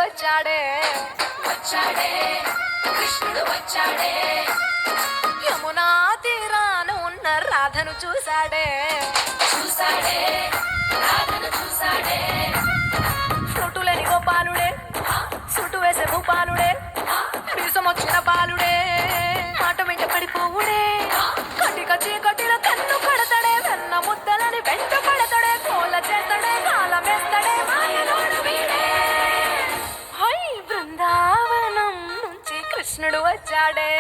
వచ్చాడే వచ్చాడే కృష్ణుడు వచ్చాడే యమునా తీరాన ఉన్న రాధను చూశాడే చూసాడే రాధను చూసాడే ఫ్రూటులేని గోపాలుడే సుటు వేసే భూపాలుడే విషమొచ్చిన బాలుడే మాట వెంట పడిపోవుడే కటిక చీకటిల కన్ను కడతాడే వెన్న ముద్దలని వెంట పడతాడే కోల చేస్తాడే కాలమేస్తాడే మాయలోడు వీడే హై బృందావనం నుంచి కృష్ణుడు వచ్చాడే